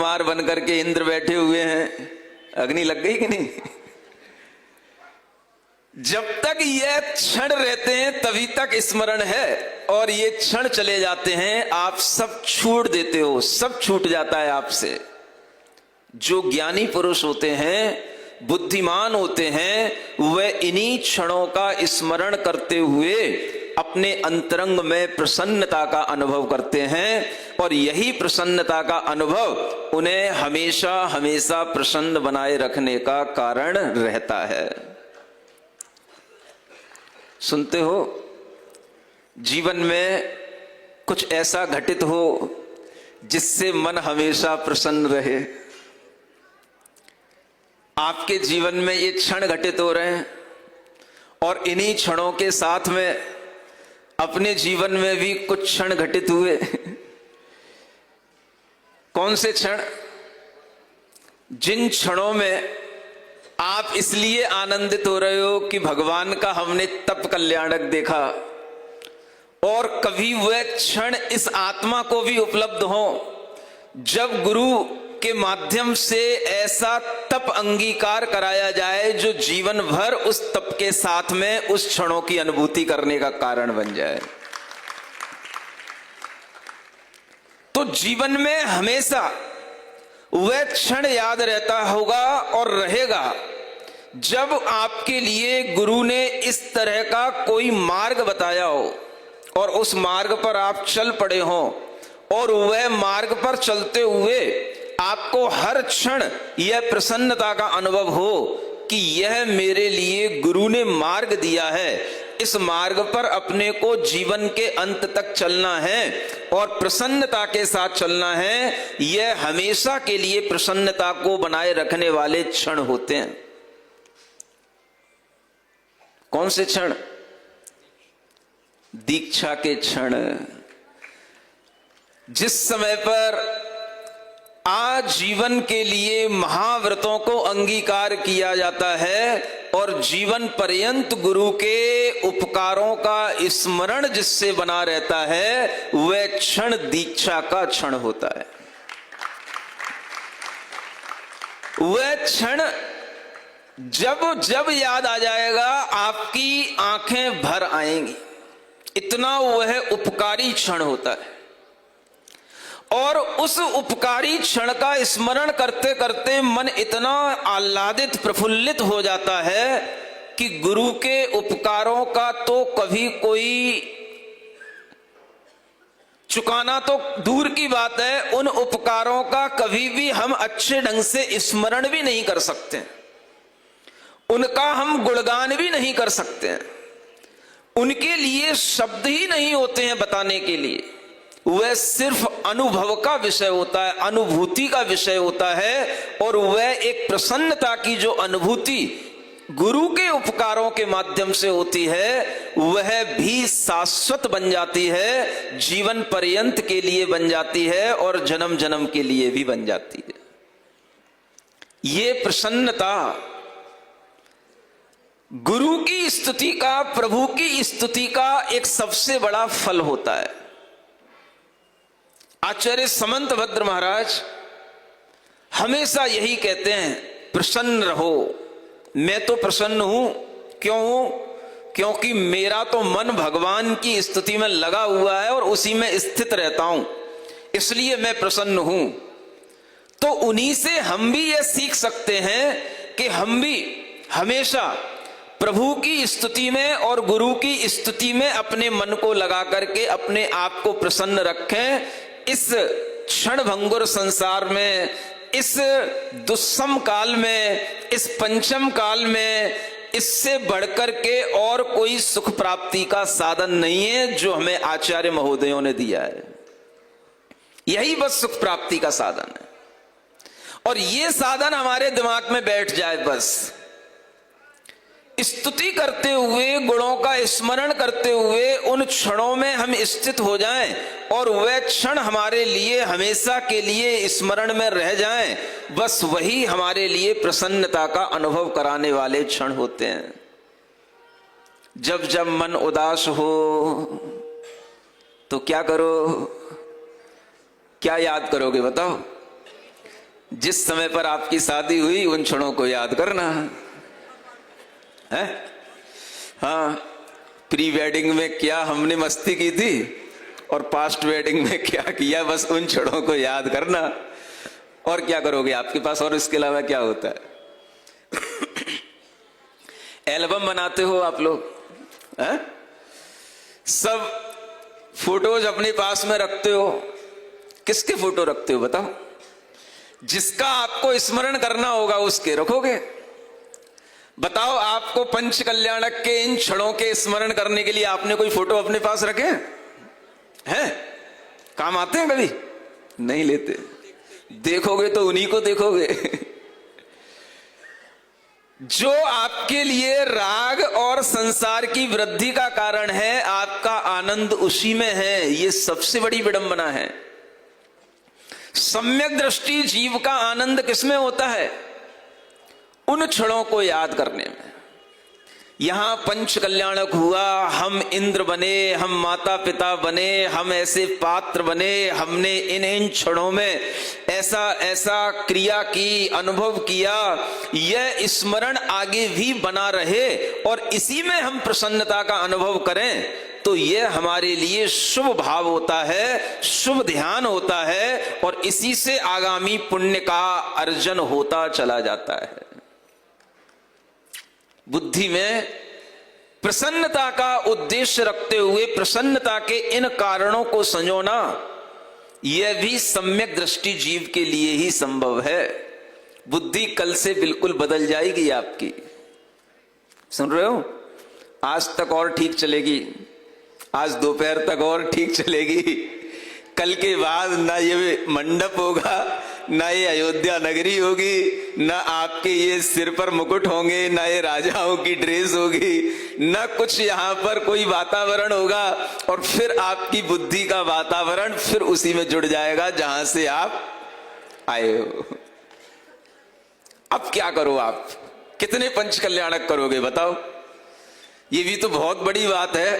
कुमार बनकर के इंद्र बैठे हुए हैं, अग्नि लग गई कि नहीं? जब तक ये क्षण रहते हैं तभी तक स्मरण है, और ये क्षण चले जाते हैं आप सब छूट देते हो, सब छूट जाता है आपसे। जो ज्ञानी पुरुष होते हैं, बुद्धिमान होते हैं, वह इन्हीं क्षणों का स्मरण करते हुए अपने अंतरंग में प्रसन्नता का अनुभव करते हैं, और यही प्रसन्नता का अनुभव उन्हें हमेशा हमेशा प्रसन्न बनाए रखने का कारण रहता है। सुनते हो, जीवन में कुछ ऐसा घटित हो जिससे मन हमेशा प्रसन्न रहे। आपके जीवन में ये क्षण घटित हो रहे हैं, और इन्हीं क्षणों के साथ में अपने जीवन में भी कुछ क्षण घटित हुए। कौन से क्षण? जिन क्षणों में आप इसलिए आनंदित हो रहे हो कि भगवान का हमने तप कल्याणक देखा, और कभी वह क्षण इस आत्मा को भी उपलब्ध हो जब गुरु के माध्यम से ऐसा तप अंगीकार कराया जाए जो जीवन भर उस तप के साथ में उस क्षणों की अनुभूति करने का कारण बन जाए। तो जीवन में हमेशा वह क्षण याद रहता होगा और रहेगा जब आपके लिए गुरु ने इस तरह का कोई मार्ग बताया हो, और उस मार्ग पर आप चल पड़े हो, और वह मार्ग पर चलते हुए आपको हर क्षण यह प्रसन्नता का अनुभव हो कि यह मेरे लिए गुरु ने मार्ग दिया है, इस मार्ग पर अपने को जीवन के अंत तक चलना है और प्रसन्नता के साथ चलना है। यह हमेशा के लिए प्रसन्नता को बनाए रखने वाले क्षण होते हैं। कौन से क्षण? दीक्षा के क्षण। जिस समय पर आजीवन के लिए महाव्रतों को अंगीकार किया जाता है और जीवन पर्यंत गुरु के उपकारों का स्मरण जिससे बना रहता है, वह क्षण दीक्षा का क्षण होता है। वह क्षण जब जब याद आ जाएगा आपकी आंखें भर आएंगी, इतना वह उपकारी क्षण होता है। और उस उपकारी क्षण का स्मरण करते करते मन इतना आह्लादित प्रफुल्लित हो जाता है कि गुरु के उपकारों का तो कभी कोई चुकाना तो दूर की बात है, उन उपकारों का कभी भी हम अच्छे ढंग से स्मरण भी नहीं कर सकते, उनका हम गुणगान भी नहीं कर सकते, उनके लिए शब्द ही नहीं होते हैं बताने के लिए। वह सिर्फ अनुभव का विषय होता है, अनुभूति का विषय होता है, और वह एक प्रसन्नता की जो अनुभूति गुरु के उपकारों के माध्यम से होती है, वह भी शाश्वत बन जाती है, जीवन पर्यंत के लिए बन जाती है और जन्म जन्म के लिए भी बन जाती है। ये प्रसन्नता गुरु की स्तुति का, प्रभु की स्तुति का एक सबसे बड़ा फल होता है। आचार्य समंतभद्र महाराज हमेशा यही कहते हैं, प्रसन्न रहो। मैं तो प्रसन्न हूं, क्यों हूं? क्योंकि मेरा तो मन भगवान की स्तुति में लगा हुआ है और उसी में स्थित रहता हूं, इसलिए मैं प्रसन्न हूं। तो उन्हीं से हम भी यह सीख सकते हैं कि हम भी हमेशा प्रभु की स्तुति में और गुरु की स्तुति में अपने मन को लगा करके अपने आप को प्रसन्न रखें। इस क्षण भंगुर संसार में, इस दुस्सम काल में, इस पंचम काल में इससे बढ़कर के और कोई सुख प्राप्ति का साधन नहीं है जो हमें आचार्य महोदयों ने दिया है। यही बस सुख प्राप्ति का साधन है, और ये साधन हमारे दिमाग में बैठ जाए। बस स्तुति करते हुए, गुणों का स्मरण करते हुए उन क्षणों में हम स्थित हो जाएं और वह क्षण हमारे लिए हमेशा के लिए स्मरण में रह जाएं, बस वही हमारे लिए प्रसन्नता का अनुभव कराने वाले क्षण होते हैं। जब जब मन उदास हो तो क्या करो? क्या याद करोगे बताओ? जिस समय पर आपकी शादी हुई उन क्षणों को याद करना है। हाँ, प्री वेडिंग में क्या हमने मस्ती की थी और पास्ट वेडिंग में क्या किया, बस उन क्षणों को याद करना। और क्या करोगे, आपके पास और इसके अलावा क्या होता है? एल्बम बनाते हो आप लोग, है? सब फोटोज अपने पास में रखते हो। किसके फोटो रखते हो बताओ? जिसका आपको स्मरण करना होगा उसके रखोगे। बताओ, आपको पंच कल्याणक के इन क्षणों के स्मरण करने के लिए आपने कोई फोटो अपने पास रखे हैं? काम आते हैं? कभी नहीं लेते। देखोगे तो उन्हीं को देखोगे। जो आपके लिए राग और संसार की वृद्धि का कारण है, आपका आनंद उसी में है। ये सबसे बड़ी विडंबना है। सम्यक दृष्टि जीव का आनंद किसमें होता है? उन क्षणों को याद करने में। यहां पंच कल्याणक हुआ, हम इंद्र बने, हम माता पिता बने, हम ऐसे पात्र बने, हमने इन क्षणों में ऐसा ऐसा क्रिया की, अनुभव किया। यह स्मरण आगे भी बना रहे और इसी में हम प्रसन्नता का अनुभव करें, तो यह हमारे लिए शुभ भाव होता है, शुभ ध्यान होता है और इसी से आगामी पुण्य का अर्जन होता चला जाता है। बुद्धि में प्रसन्नता का उद्देश्य रखते हुए प्रसन्नता के इन कारणों को संजोना, यह भी सम्यक दृष्टि जीव के लिए ही संभव है। बुद्धि कल से बिल्कुल बदल जाएगी आपकी। सुन रहे हो? आज तक और ठीक चलेगी, आज दोपहर तक और ठीक चलेगी। कल के बाद ना ये मंडप होगा, ना ये अयोध्या नगरी होगी, ना आपके ये सिर पर मुकुट होंगे, ना ये राजाओं की ड्रेस होगी, ना कुछ यहाँ पर कोई वातावरण होगा। और फिर आपकी बुद्धि का वातावरण फिर उसी में जुड़ जाएगा जहां से आप आए हो। अब क्या करो आप? कितने पंच कल्याणक करोगे बताओ? ये भी तो बहुत बड़ी बात है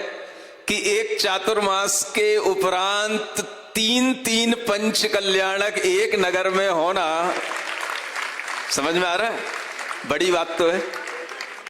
कि एक चातुर्मास के उपरांत 3 पंच कल्याणक एक नगर में होना। समझ में आ रहा है? बड़ी बात तो है।